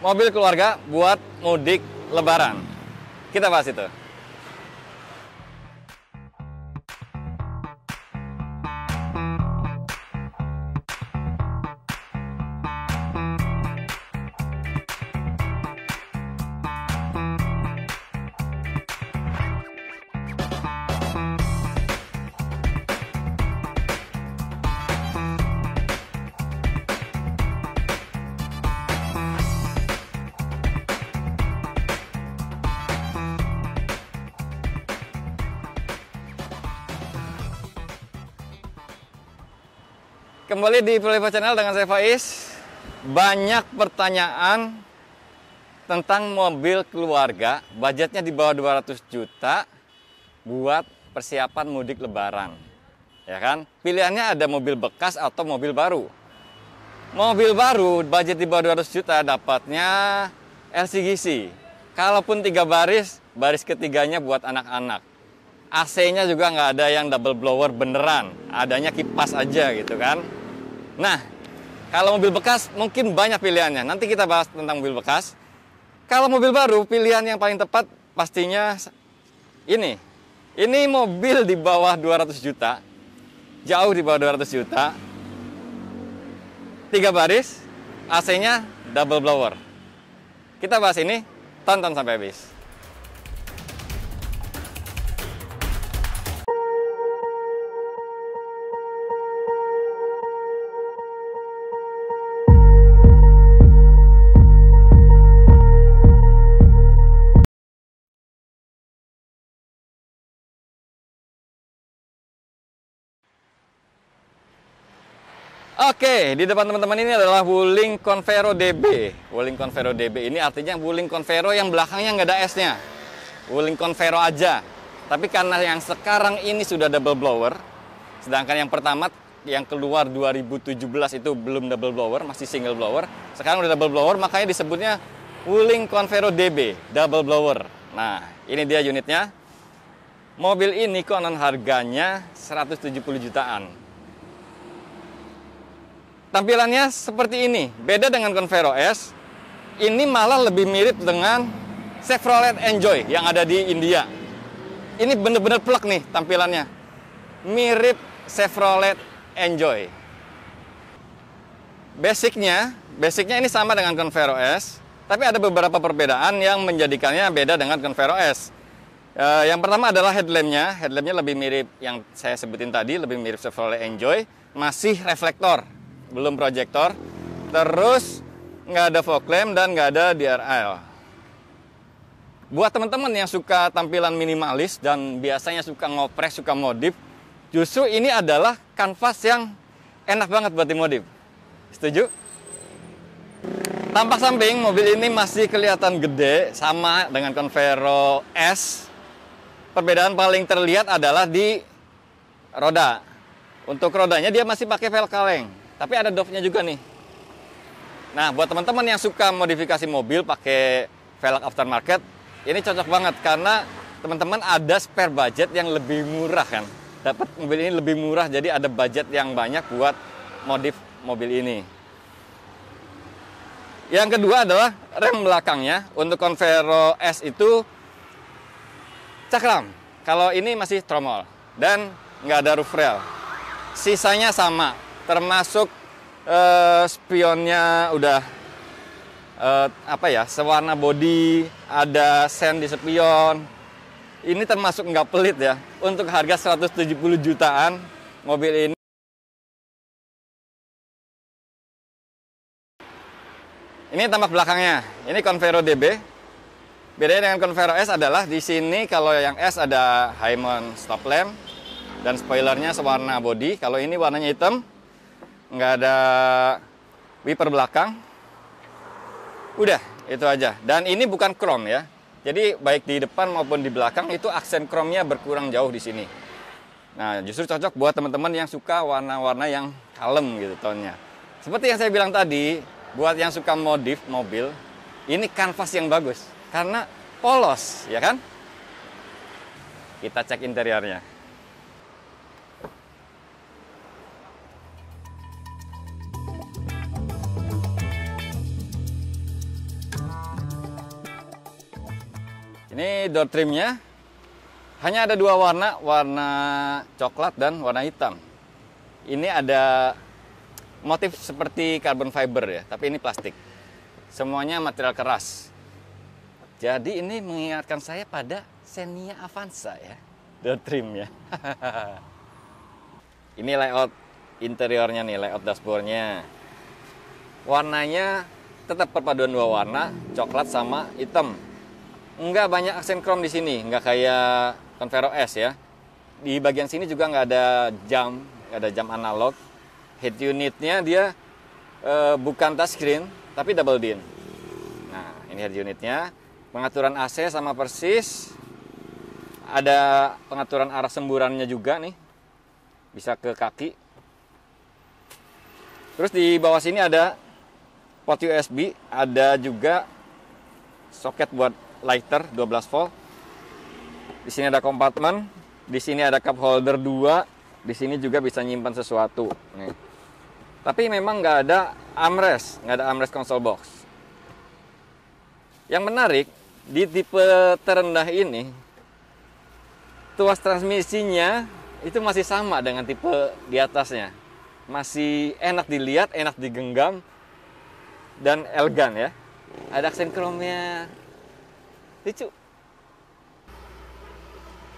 mobil keluarga buat mudik lebaran. Kita bahas itu. Kembali di Prolivo Channel dengan saya Faiz. Banyak pertanyaan tentang mobil keluarga, budgetnya di bawah 200 juta buat persiapan mudik lebaran. Ya kan? Pilihannya ada mobil bekas atau mobil baru. Mobil baru budget di bawah 200 juta dapatnya LCGC. Kalaupun 3 baris, baris ketiganya buat anak-anak. AC-nya juga nggak ada yang double blower beneran, adanya kipas aja gitu kan. Nah, kalau mobil bekas mungkin banyak pilihannya. Nanti kita bahas tentang mobil bekas. Kalau mobil baru, pilihan yang paling tepat pastinya ini. Ini mobil di bawah 200 juta. Jauh di bawah 200 juta. 3 baris, AC-nya double blower. Kita bahas ini, tonton sampai habis. Oke, di depan teman-teman ini adalah Wuling Convero DB. Wuling Convero DB ini artinya Wuling Convero yang belakangnya nggak ada S-nya. Wuling Convero aja. Tapi karena yang sekarang ini sudah double blower, sedangkan yang pertama yang keluar 2017 itu belum double blower, masih single blower. Sekarang udah double blower, makanya disebutnya Wuling Convero DB, double blower. Nah, ini dia unitnya. Mobil ini konon harganya 170 jutaan. Tampilannya seperti ini, beda dengan Convero S. Ini malah lebih mirip dengan Chevrolet Enjoy yang ada di India. Ini bener-bener plek nih tampilannya. Mirip Chevrolet Enjoy. Basicnya ini sama dengan Convero S, tapi ada beberapa perbedaan yang menjadikannya beda dengan Convero S. Yang pertama adalah headlampnya. Headlampnya lebih mirip yang saya sebutin tadi, lebih mirip Chevrolet Enjoy. Masih reflektor, belum proyektor. Terus nggak ada fog lamp dan nggak ada DRL. Buat teman-teman yang suka tampilan minimalis dan biasanya suka ngoprek, suka modif, justru ini adalah kanvas yang enak banget buat dimodif. Setuju? Tampak samping mobil ini masih kelihatan gede, sama dengan Convero S. Perbedaan paling terlihat adalah di roda. Untuk rodanya dia masih pakai velg kaleng. Tapi ada dove-nya juga nih. Nah, buat teman-teman yang suka modifikasi mobil pakai velg aftermarket, ini cocok banget karena teman-teman ada spare budget yang lebih murah kan. Dapat mobil ini lebih murah, jadi ada budget yang banyak buat modif mobil ini. Yang kedua adalah rem belakangnya. Untuk Convero S itu cakram. Kalau ini masih tromol dan nggak ada roof rail. Sisanya sama. Termasuk spionnya udah sewarna body, ada sen di spion. Ini termasuk nggak pelit ya. Untuk harga 170 jutaan mobil ini. Ini tampak belakangnya. Ini Convero DB. Bedanya dengan Convero S adalah di sini kalau yang S ada high mount stop lamp dan spoilernya sewarna body. Kalau ini warnanya hitam. Nggak ada wiper belakang. Udah, itu aja. Dan ini bukan chrome ya. Jadi baik di depan maupun di belakang itu aksen chrome-nya berkurang jauh di sini. Nah, justru cocok buat teman-teman yang suka warna-warna yang kalem gitu tonnya. Seperti yang saya bilang tadi, buat yang suka modif mobil, ini kanvas yang bagus karena polos, ya kan? Kita cek interiornya. Ini door trimnya hanya ada dua warna, warna coklat dan warna hitam. Ini ada motif seperti carbon fiber ya, tapi ini plastik. Semuanya material keras. Jadi ini mengingatkan saya pada Xenia Avanza ya, door trimnya. Ini layout interiornya nih, layout dashboardnya. Warnanya tetap perpaduan dua warna, coklat sama hitam. Enggak banyak aksen chrome di sini, enggak kayak Convero S ya. Di bagian sini juga nggak ada jam analog. Head unitnya dia bukan touchscreen, tapi double din. Nah, ini head unitnya. Pengaturan AC sama persis. Ada pengaturan arah semburannya juga nih. Bisa ke kaki. Terus di bawah sini ada port USB, ada juga soket buat lighter 12 volt. Di sini ada kompartemen, di sini ada cup holder 2, di sini juga bisa nyimpan sesuatu. Nih. Tapi memang nggak ada armrest console box. Yang menarik, di tipe terendah ini, tuas transmisinya itu masih sama dengan tipe di atasnya. Masih enak dilihat, enak digenggam, dan elegan ya. Ada aksen chrome-nya. Lucu.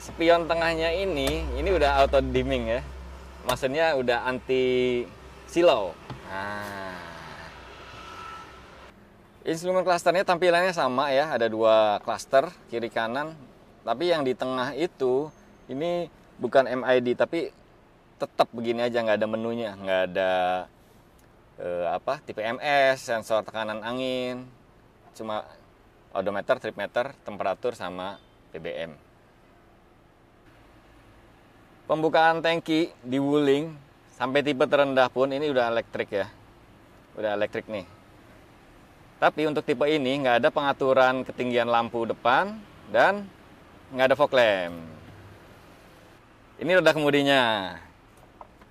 Spion tengahnya ini udah auto dimming ya. Maksudnya udah anti silau. Nah. Instrumen clusternya tampilannya sama ya, ada dua cluster kiri kanan. Tapi yang di tengah itu ini bukan MID tapi tetap begini aja, nggak ada menunya, nggak ada tipe MS, sensor tekanan angin, cuma odometer, tripmeter, temperatur sama BBM. Pembukaan tangki di Wuling sampai tipe terendah pun ini udah elektrik ya, udah elektrik nih. Tapi untuk tipe ini nggak ada pengaturan ketinggian lampu depan dan nggak ada fog lamp. Ini roda kemudinya.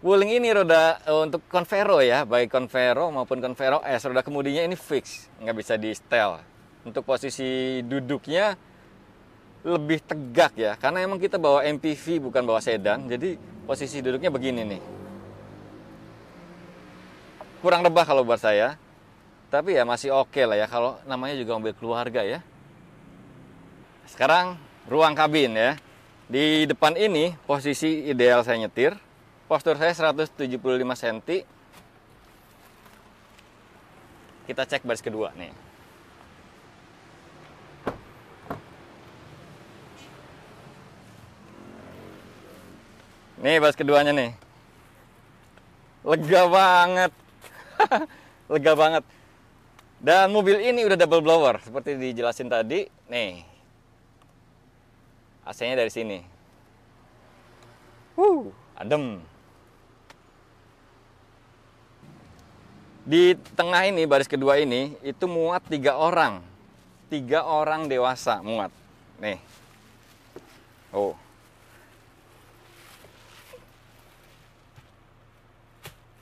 Wuling ini roda untuk Convero ya, baik Convero maupun Convero S, roda kemudinya ini fix, nggak bisa di setel. Untuk posisi duduknya lebih tegak ya, karena emang kita bawa MPV bukan bawa sedan, jadi posisi duduknya begini nih. Kurang rebah kalau buat saya, tapi ya masih oke lah ya, kalau namanya juga mobil keluarga ya. Sekarang ruang kabin ya. Di depan ini posisi ideal saya nyetir. Postur saya 175 cm. Kita cek baris kedua nih. Nih baris keduanya nih. Lega banget. Lega banget. Dan mobil ini udah double blower seperti dijelasin tadi. Nih. AC-nya dari sini. Adem. Di tengah ini, baris kedua ini, itu muat 3 orang. 3 orang dewasa muat. Nih. Oh.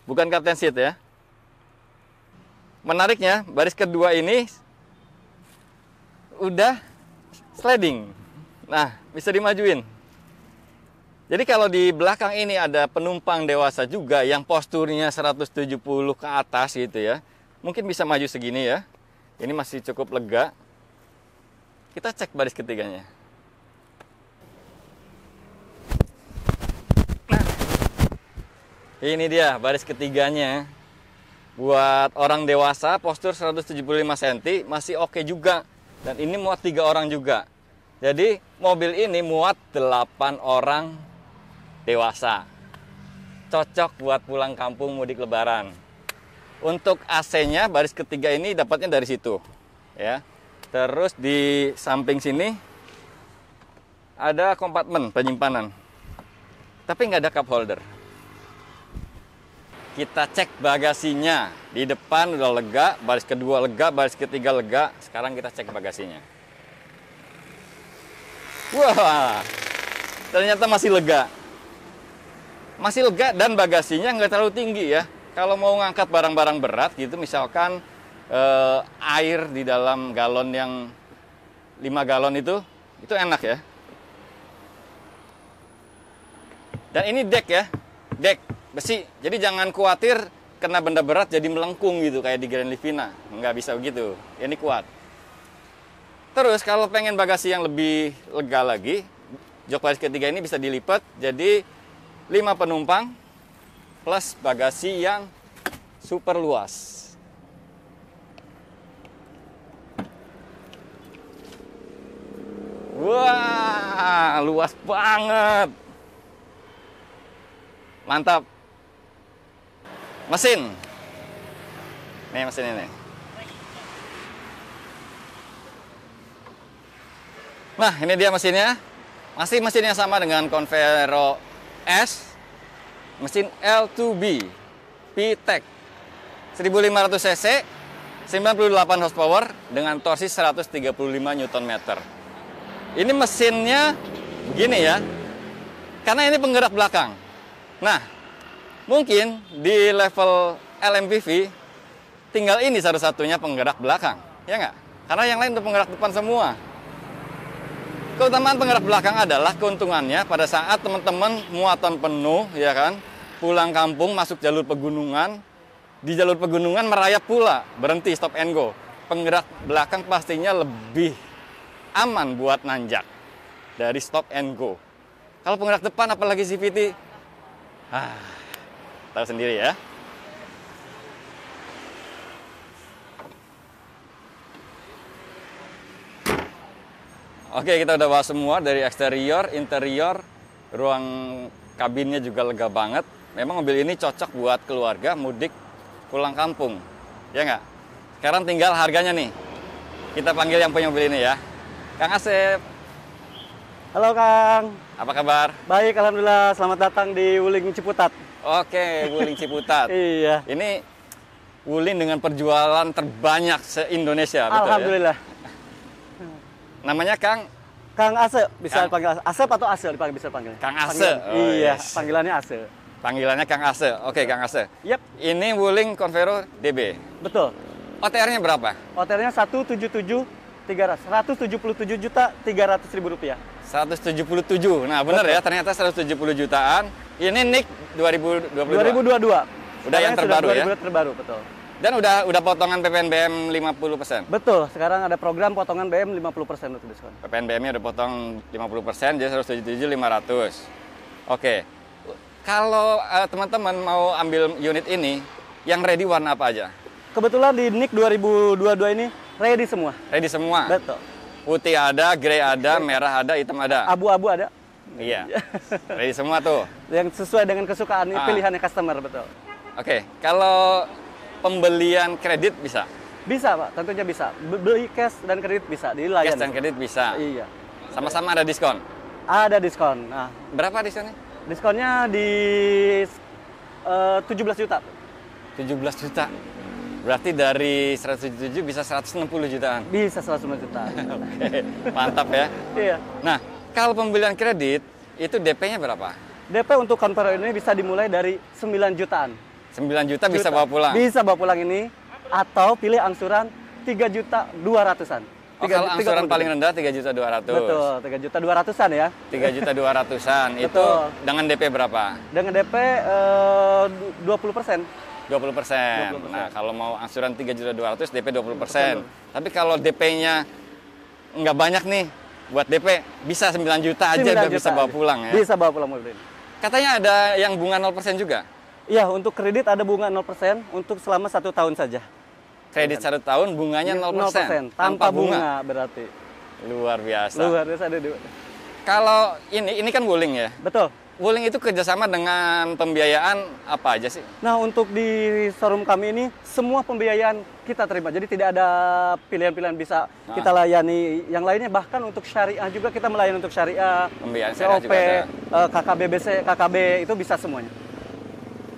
Bukan captain seat ya. Menariknya, baris kedua ini udah sliding. Nah, bisa dimajuin. Jadi kalau di belakang ini ada penumpang dewasa juga yang posturnya 170 ke atas gitu ya. Mungkin bisa maju segini ya. Ini masih cukup lega. Kita cek baris ketiganya. Nah, ini dia baris ketiganya. Buat orang dewasa postur 175 cm masih oke juga. Dan ini muat 3 orang juga. Jadi mobil ini muat 8 orang dewasa. Cocok buat pulang kampung mudik lebaran. Untuk AC-nya baris ketiga ini dapatnya dari situ. Ya. Terus di samping sini ada kompartemen penyimpanan. Tapi nggak ada cup holder. Kita cek bagasinya. Di depan udah lega, baris kedua lega, baris ketiga lega. Sekarang kita cek bagasinya. Wah, ternyata masih lega. Masih lega dan bagasinya nggak terlalu tinggi ya. Kalau mau ngangkat barang-barang berat gitu, misalkan air di dalam galon yang 5 galon itu Itu enak ya. Dan ini deck ya, deck besi. Jadi jangan khawatir kena benda berat jadi melengkung gitu kayak di Grand Livina. Nggak bisa begitu. Ini kuat. Terus kalau pengen bagasi yang lebih lega lagi, jok baris ketiga ini bisa dilipat jadi 5 penumpang plus bagasi yang super luas. Wah, luas banget. Mantap. Mesin. Nih mesin ini. Nah, ini dia mesinnya. Masih mesin yang sama dengan Convero S. Mesin L2B P-Tech 1500 cc, 98 horsepower dengan torsi 135 Nm. Ini mesinnya begini ya. Karena ini penggerak belakang. Nah, mungkin di level LMPV tinggal ini satu-satunya penggerak belakang, ya nggak? Karena yang lain udah penggerak depan semua. Keutamaan penggerak belakang adalah keuntungannya pada saat teman-teman muatan penuh, ya kan, pulang kampung masuk jalur pegunungan, di jalur pegunungan merayap pula, berhenti stop and go. Penggerak belakang pastinya lebih aman buat nanjak dari stop and go. Kalau penggerak depan apalagi CVT, tahu sendiri ya. Oke, kita udah bahas semua dari eksterior, interior, ruang kabinnya juga lega banget. Memang mobil ini cocok buat keluarga mudik pulang kampung, ya nggak? Sekarang tinggal harganya nih. Kita panggil yang punya mobil ini ya, Kang Asep. Halo Kang. Apa kabar? Baik, alhamdulillah. Selamat datang di Wuling Ciputat. Oke, Wuling Ciputat. Iya. Ini Wuling dengan perjualan terbanyak se-Indonesia, betul Alhamdulillah. ya? Namanya Kang Asep, bisa Kang. panggil Asep atau Asep dipanggil, bisa panggil. Kang Asep. Oh, iya, yes. panggilannya Asep. Panggilannya Kang Asep. Oke, Kang Asep. Yap, Ini Wuling Convero DB. betul. OTR-nya berapa? OTR-nya 177 juta 300 ribu rupiah. 177. Nah, benar ya, ternyata 170 jutaan. Ini NIK 2022. 2022. Udah yang terbaru ya? Terbaru, betul. Dan udah potongan PPNBM 50%. Betul, sekarang ada program potongan BM 50% untuk diskon. PPNBM-nya udah potong 50%, jadi 177 500. Oke. Kalau teman-teman mau ambil unit ini, yang ready warna apa aja? Kebetulan di NIK 2022 ini ready semua. Ready semua? Betul. Putih ada, grey ada, merah ada, hitam ada. Abu-abu ada. Iya. Ready semua tuh. Yang sesuai dengan kesukaan pilihannya customer, betul. Oke, kalau pembelian kredit bisa? Bisa Pak, tentunya bisa. Beli cash dan kredit bisa, dilayani. Cash dan kredit bisa? Iya. Sama-sama ada diskon? Ada diskon. Nah, berapa diskonnya? diskonnya di 17 juta. 17 juta? Berarti dari 177 bisa 160 jutaan? Bisa 150 juta. Oke, mantap ya. Iya. Nah, kalau pembelian kredit, itu DP-nya berapa? DP untuk Convero ini bisa dimulai dari 9 jutaan. 9 juta bisa bawa pulang? Bisa bawa pulang ini, atau pilih angsuran 3 juta 200-an. Oh, kalau angsuran paling rendah 3 juta 200. Betul, 3 juta 200-an ya. 3 juta 200-an. Itu dengan DP berapa? Dengan DP 20%. 20%. Nah, kalau mau angsuran 3 juta 200, DP 20%. Tapi kalau DP-nya nggak banyak nih, buat DP bisa 9 juta aja 9 udah juta bisa bawa pulang ya? Bisa bawa pulang mobil ini. Katanya ada yang bunga 0% juga? Iya, untuk kredit ada bunga 0% untuk selama 1 tahun saja. Kredit 1 tahun bunganya 0%? Tanpa bunga berarti. Luar biasa. Luar biasa. Kalau ini kan Wuling ya? Betul. Wuling itu kerjasama dengan pembiayaan apa aja sih? Nah, untuk di showroom kami ini semua pembiayaan kita terima. Jadi tidak ada pilihan-pilihan, bisa kita layani. Yang lainnya bahkan untuk syariah juga kita melayani untuk syariah, pembiayaan syariah COP, juga ada. KKB itu bisa semuanya.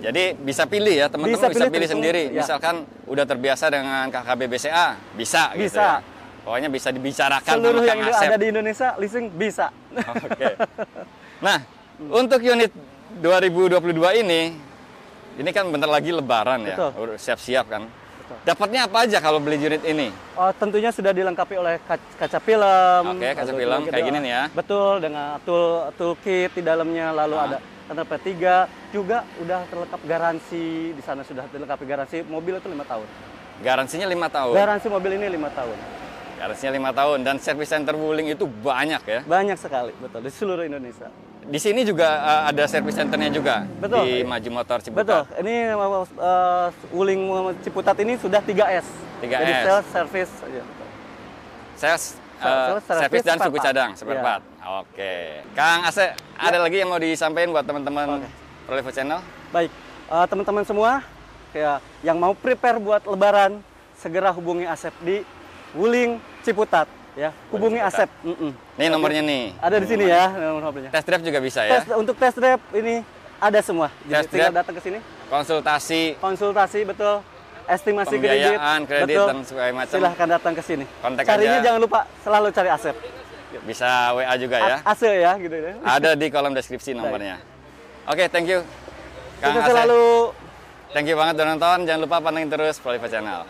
Jadi bisa pilih ya, teman-teman bisa pilih sendiri. Ya. Misalkan udah terbiasa dengan KKB BCA, bisa gitu ya. Pokoknya bisa dibicarakan seluruh sama yang Kang Asep. ada di Indonesia leasing bisa. Oke. Nah, untuk unit 2022 ini kan bentar lagi Lebaran ya. Betul. Siap-siap kan. Dapatnya apa aja kalau beli unit ini? Tentunya sudah dilengkapi oleh kaca film. Oke, kaca lalu film juga kayak gini nih ya. Betul, dengan toolkit di dalamnya, lalu ada kantor P3, juga udah terlengkap garansi, di sana sudah dilengkapi garansi mobil itu 5 tahun. Garansinya 5 tahun. Garansi mobil ini 5 tahun. Garansinya 5 tahun dan service center Wuling itu banyak ya. Banyak sekali, betul, di seluruh Indonesia. Di sini juga ada service centernya juga. Betul. Di Maju Motor Ciputat. Betul, ini Wuling Ciputat ini sudah 3S. 3S. Jadi sales, service, ya. Sales, Sales, service dan spare suku part. cadang, spare Ya. part. Oke. Kang Asep, ada lagi yang mau disampaikan buat teman-teman Prolivo Channel? Baik, teman-teman semua ya, yang mau prepare buat Lebaran, segera hubungi Asep di Wuling Ciputat. Ya, hubungi Ciputat. Asep. Nih nomornya nih. Ada di sini ya nomornya. Test drive juga bisa ya? Untuk test drive ini ada semua. Jadi Test tinggal drive. datang ke sini. Konsultasi, Betul. Estimasi pembiayaan, kredit, betul. dan segala macam. Silahkan datang ke sini. Kontak Carinya aja. jangan lupa selalu cari Asep. Bisa WA juga ya. Ase ya gitu ya. Ada di kolom deskripsi nomornya. Oke, thank you. Kang Kita Asep. selalu Thank you banget udah nonton. Jangan lupa pantengin terus Prolivo Channel.